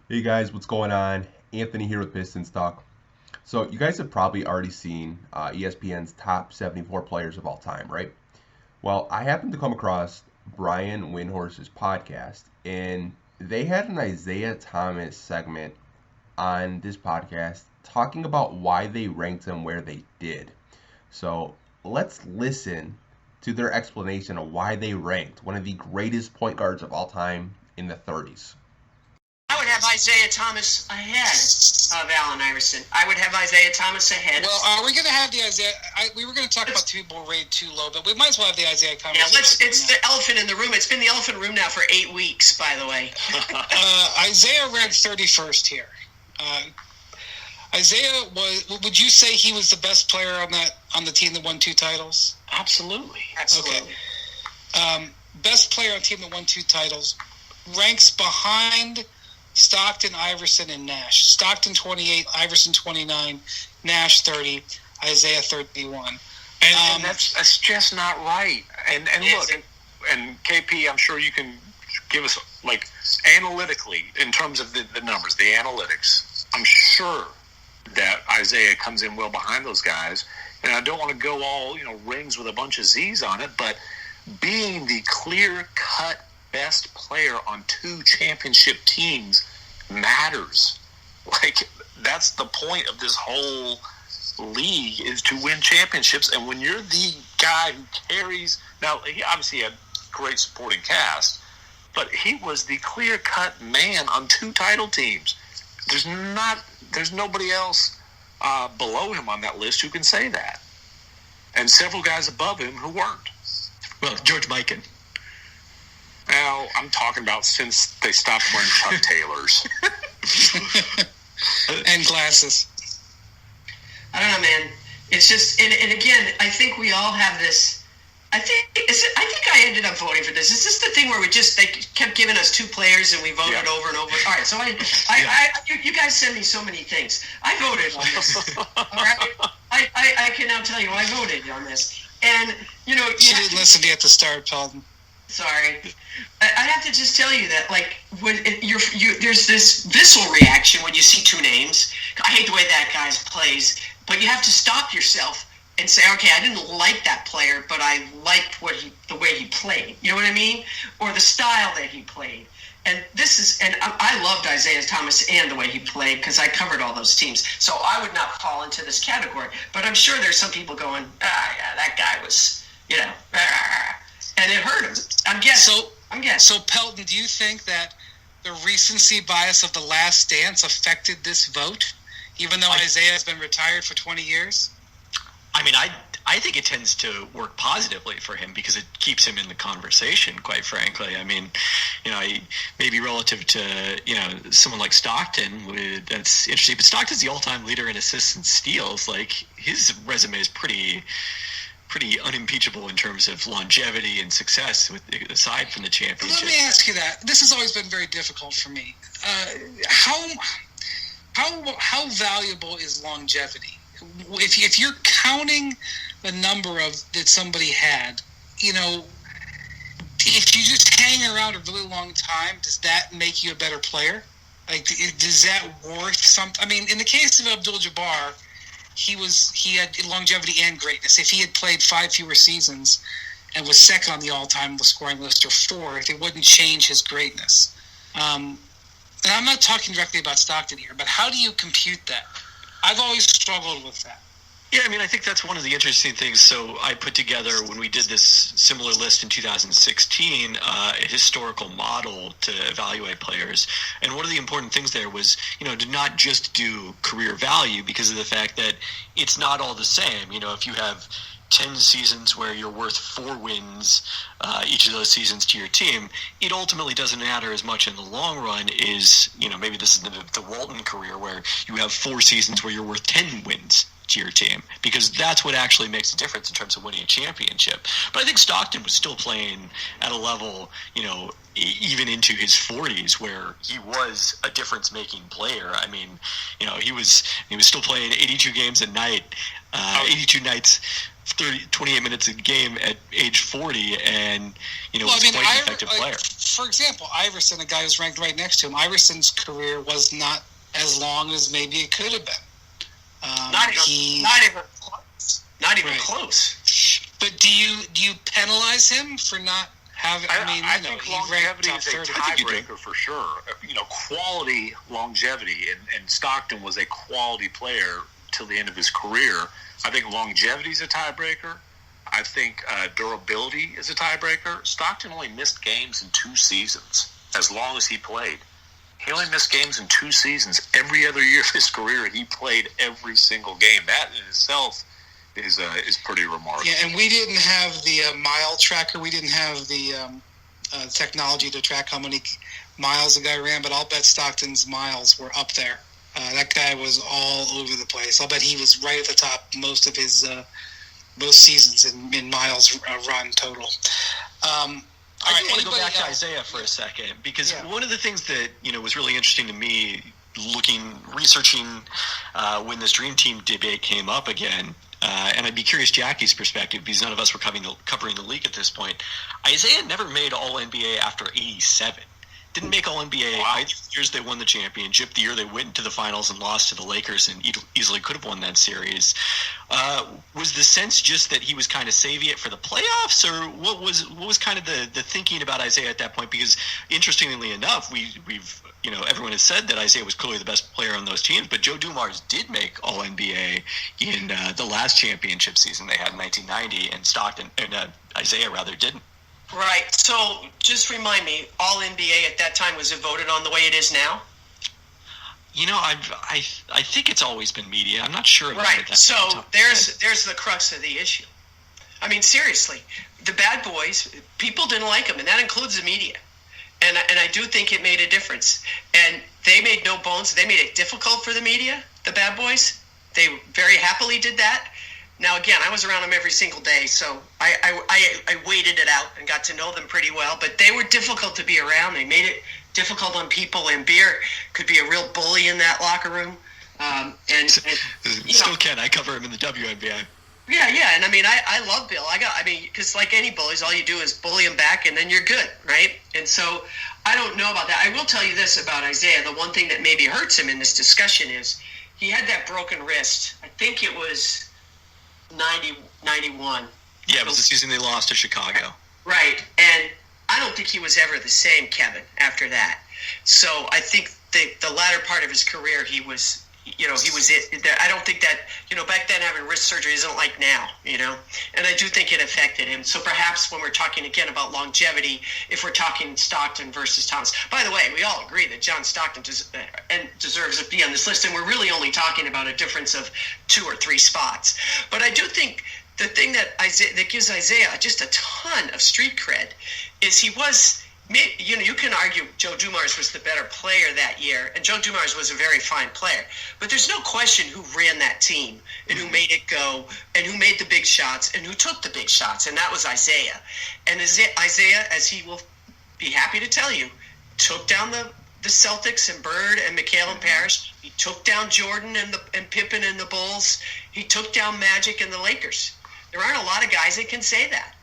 Hey guys, what's going on? Anthony here with Pistons Talk. So, you guys have probably already seen ESPN's top 74 players of all time, right? Well, I happened to come across Brian Windhorse's podcast, and they had an Isiah Thomas segment on this podcast talking about why they ranked him where they did. So, let's listen to their explanation of why they ranked one of the greatest point guards of all time in the 30s. I would have Isiah Thomas ahead of Allen Iverson. I would have Isiah Thomas ahead. Well, are we going to have the Isiah? We were going to talk about two people rated too low, but we might as well have the Isiah Thomas. Yeah, it's the elephant in the room. It's been the elephant room now for 8 weeks, by the way. Isiah ranked 31st here. Isiah would you say he was the best player on the team that won 2 titles? Absolutely. Okay. Best player on the team that won 2 titles ranks behind Stockton, Iverson, and Nash. Stockton 28, Iverson 29, Nash 30, Isiah 31. And that's just not right. And look, and KP, I'm sure you can give us, like, analytically, in terms of the numbers, the analytics, I'm sure that Isiah comes in well behind those guys. And I don't want to go all, rings with a bunch of Z's on it, but being the clear-cut best player on 2 championship teams matters. Like, that's the point of this whole league, is to win championships. And when you're the guy who carries, now he obviously had great supporting cast, but he was the clear-cut man on 2 title teams. There's nobody else below him on that list who can say that, and several guys above him who weren't. Well, George Mikan. Now, I'm talking about since they stopped wearing Chuck Taylors. And glasses. I don't know, man. It's just, and again, I think we all have this. I think I ended up voting for this. Is this the thing where they kept giving us 2 players and we voted over and over? All right, so you guys send me so many things. I voted on this. All right, I can now tell you I voted on this, and you didn't listen to you at the start, Pelton. Sorry, I have to just tell you that, like, when there's this visceral reaction when you see 2 names. I hate the way that guy plays, but you have to stop yourself and say, okay, I didn't like that player, but I liked the way he played. You know what I mean? Or the style that he played. And I loved Isiah Thomas and the way he played, because I covered all those teams. So I would not fall into this category. But I'm sure there's some people going, yeah, that guy was, and it hurt him. I'm guessing. So Pelton, do you think that the recency bias of The Last Dance affected this vote, even though Isiah has been retired for 20 years? I mean, I think it tends to work positively for him because it keeps him in the conversation, quite frankly. I mean, maybe relative to, someone like Stockton, that's interesting. But Stockton's the all-time leader in assists and steals. Like, his resume is pretty unimpeachable in terms of longevity and success, aside from the championship. Let me ask you that. This has always been very difficult for me. How valuable is longevity? If you're counting the number that somebody had, if you just hang around a really long time, does that make you a better player? Like, does that worth something? I mean, in the case of Abdul-Jabbar, he had longevity and greatness. If he had played 5 fewer seasons and was second on the all-time scoring list, or 4th, it wouldn't change his greatness. And I'm not talking directly about Stockton here, but how do you compute that? I've always struggled with that. Yeah, I mean, I think that's one of the interesting things. So I put together, when we did this similar list in 2016, a historical model to evaluate players. And one of the important things there was, to not just do career value, because of the fact that it's not all the same. If you have 10 seasons where you're worth 4 wins each of those seasons to your team, it ultimately doesn't matter as much in the long run as, maybe this is the Walton career where you have 4 seasons where you're worth 10 wins to your team, because that's what actually makes a difference in terms of winning a championship. But I think Stockton was still playing at a level, even into his 40s, where he was a difference-making player. I mean, he was still playing 82 games a night, 82 nights 28 minutes a game at age 40, and was quite an effective player. For example, Iverson, a guy who's ranked right next to him, Iverson's career was not as long as maybe it could have been. Not even close. Not even close. But do you penalize him for not having? I think longevity is a tiebreaker for sure. Quality longevity, and Stockton was a quality player till the end of his career. I think longevity is a tiebreaker. I think durability is a tiebreaker. Stockton only missed games in 2 seasons as long as he played. He only missed games in 2 seasons. Every other year of his career, he played every single game. That in itself is pretty remarkable. Yeah, and we didn't have the mile tracker. We didn't have the technology to track how many miles the guy ran, but I'll bet Stockton's miles were up there. That guy was all over the place. I'll bet he was right at the top most of his most seasons in miles run total. I do want to go back to Isiah for a second, because one of the things that was really interesting to me, researching when this Dream Team debate came up again, and I'd be curious Jackie's perspective, because none of us were covering the league at this point. Isiah never made All-NBA after 87. Didn't make All-NBA either years they won the championship, the year they went into the finals and lost to the Lakers and easily could have won that series. Was the sense just that he was kind of saving it for the playoffs, or what was kind of the thinking about Isiah at that point? Because interestingly enough, we've everyone has said that Isiah was clearly the best player on those teams, but Joe Dumars did make All-NBA in the last championship season they had in 1990, and Stockton and Isiah rather didn't. Right. So just remind me, All NBA at that time, was it voted on the way it is now? I think it's always been media. I'm not sure about it. Right. So there's the crux of the issue. I mean, seriously, the Bad Boys, people didn't like them, and that includes the media. And I do think it made a difference. And they made no bones. They made it difficult for the media, the Bad Boys. They very happily did that. Now, again, I was around them every single day, so I waited it out and got to know them pretty well. But they were difficult to be around. They made it difficult on people, and Beer could be a real bully in that locker room. Still can. I cover him in the WNBA. Yeah, and I mean, I love Bill. Because like any bullies, all you do is bully him back, and then you're good, right? And so I don't know about that. I will tell you this about Isiah. The one thing that maybe hurts him in this discussion is he had that broken wrist. I think it was 91. Yeah, it was the season they lost to Chicago. Right, and I don't think he was ever the same, Kevin, after that. So I think the latter part of his career, he was it. I don't think that, back then having wrist surgery isn't like now, and I do think it affected him. So perhaps when we're talking again about longevity, if we're talking Stockton versus Thomas, by the way, we all agree that John Stockton deserves to be on this list, and we're really only talking about a difference of 2 or 3 spots. But I do think the thing that gives Isiah just a ton of street cred is he was. You can argue Joe Dumars was the better player that year, and Joe Dumars was a very fine player. But there's no question who ran that team and who made it go and who made the big shots and who took the big shots, and that was Isiah. And Isiah, as he will be happy to tell you, took down the Celtics and Bird and McHale and Parrish. He took down Jordan and Pippen and the Bulls. He took down Magic and the Lakers. There aren't a lot of guys that can say that.